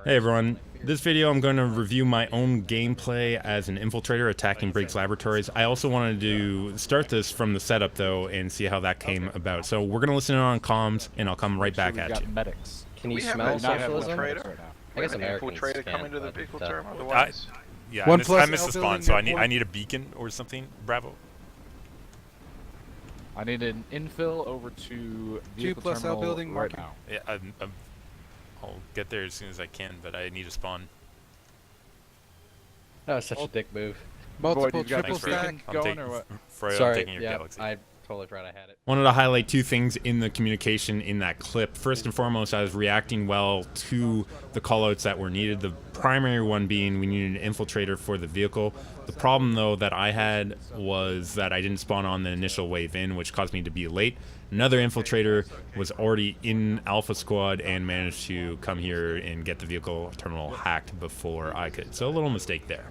Hey everyone, this video I'm going to review my own gameplay as an infiltrator attacking Briggs Laboratories. I also wanted to start this from the setup though and see how that came about. So we're going to listen in on comms and I'll come right back at you. Medics. Can you smell socialism? I guess Americans infiltrator can, coming to the vehicle but, term otherwise. Yeah, I missed the spawn, so I need a beacon or something. Bravo. I need an infill over to 2+L building right marking. now. Yeah, I'll get there as soon as I can, but I need a spawn. That was such a dick move. Multiple Boyd, you got triple beacon stack. going or what? Freya, I'm Sorry, taking your yeah, galaxy. I totally forgot I had it. Wanted to highlight two things in the communication in that clip. First and foremost, I was reacting well to the callouts that were needed. The primary one being we needed an infiltrator for the vehicle. The problem, though, that I had was that I didn't spawn on the initial wave in, which caused me to be late. Another infiltrator was already in Alpha Squad and managed to come here and get the vehicle terminal hacked before I could. So a little mistake there.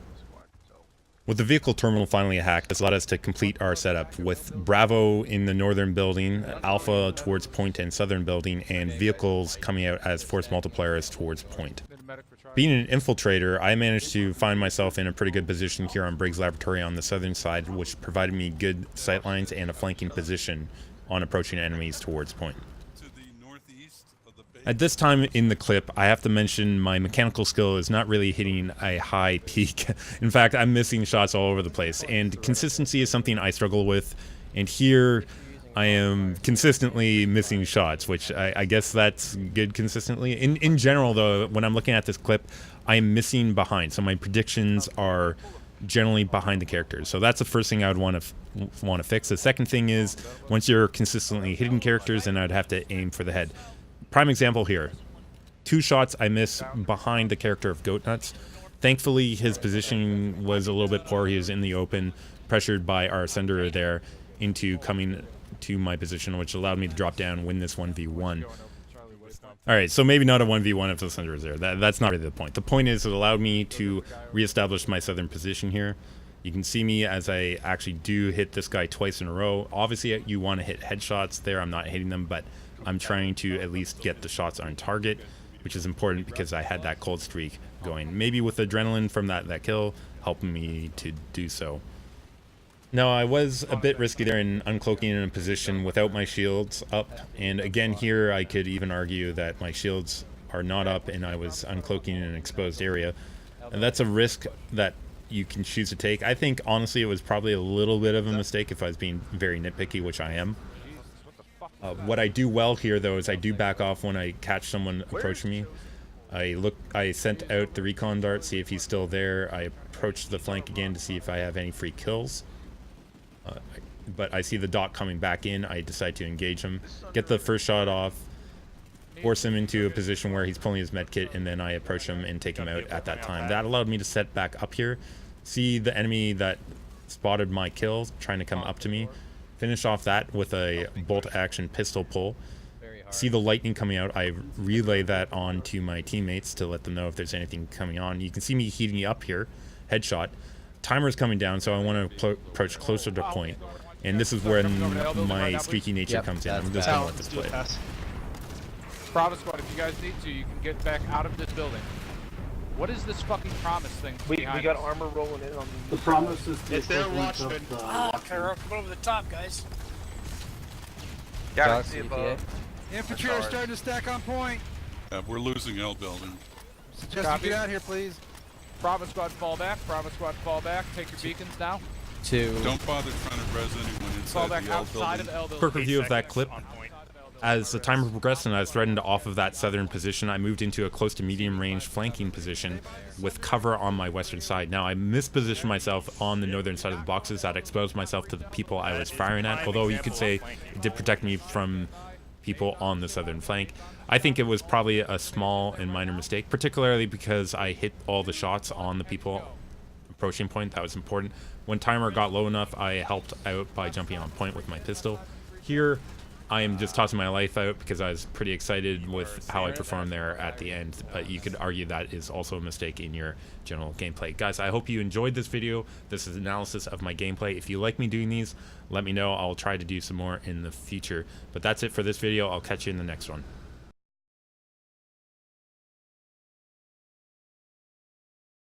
With the vehicle terminal finally hacked, this allowed us to complete our setup with Bravo in the northern building, Alpha towards Point and southern building, and vehicles coming out as force multipliers towards Point. Being an infiltrator, I managed to find myself in a pretty good position here on Briggs Laboratory on the southern side, which provided me good sightlines and a flanking position on approaching enemies towards Point. At this time in the clip, I have to mention my mechanical skill is not really hitting a high peak. In fact, I'm missing shots all over the place, and consistency is something I struggle with, and here I am consistently missing shots, which I guess that's good consistently. In general, though, when I'm looking at this clip, I am missing behind, so my predictions are generally behind the characters. So that's the first thing I would want to fix. The second thing is, once you're consistently hitting characters, then I'd have to aim for the head. Prime example here. 2 shots I miss behind the character of Goatnuts. Thankfully, his position was a little bit poor. He was in the open, pressured by our Ascender there into coming to my position, which allowed me to drop down, win this 1v1. Alright, so maybe not a 1v1 if the Ascender is there. That's not really the point. The point is it allowed me to reestablish my southern position here. You can see me as I actually do hit this guy twice in a row. Obviously, you want to hit headshots there. I'm not hitting them, but I'm trying to at least get the shots on target, which is important because I had that cold streak going. Maybe with adrenaline from that kill helping me to do so. Now, I was a bit risky there in uncloaking in a position without my shields up, and again here I could even argue that my shields are not up and I was uncloaking in an exposed area. And that's a risk that you can choose to take. I think honestly it was probably a little bit of a mistake if I was being very nitpicky, which I am. What I do well here though is I do back off when I catch someone approaching me. I sent out the recon dart, see if he's still there. I approach the flank again to see if I have any free kills. But I see the dot coming back in. I decide to engage him, get the first shot off, force him into a position where he's pulling his medkit, and then I approach him and take him out at that time. That allowed me to set back up here, see the enemy that spotted my kill trying to come up to me, finish off that with a bolt action pistol pull, see the lightning coming out. I relay that on to my teammates to let them know if there's anything coming on. You can see me heating up here, headshot. Timer's coming down, so I want to approach closer to Point. And this is where my streaky nature comes in. I'm just going to let this play. Bravo Squad, if you guys need to, you can get back out of this building. What is this fucking promise thing? We got armor rolling in on the promise is the it's their watchman. Carol, come over the top, guys. Galaxy above. Infantry are starting to stack on Point. We're losing L building. Suggest you get out here, please. Bravo Squad, fall back. Bravo Squad, fall back. Take your beacons now. 2. Don't bother trying to res anyone Fall inside back the L outside building. of L building. Quick review of that clip. As the timer progressed and I was threatened off of that southern position, I moved into a close to medium range flanking position with cover on my western side. Now I mispositioned myself on the northern side of the boxes. That exposed myself to the people I was firing at, although you could say it did protect me from people on the southern flank. I think it was probably a small and minor mistake, particularly because I hit all the shots on the people approaching Point. That was important. When timer got low enough, I helped out by jumping on Point with my pistol. Here I am just tossing my life out because I was pretty excited with how I performed there at the end, but you could argue that is also a mistake in your general gameplay. Guys, I hope you enjoyed this video. This is analysis of my gameplay. If you like me doing these, let me know. I'll try to do some more in the future. But that's it for this video. I'll catch you in the next one.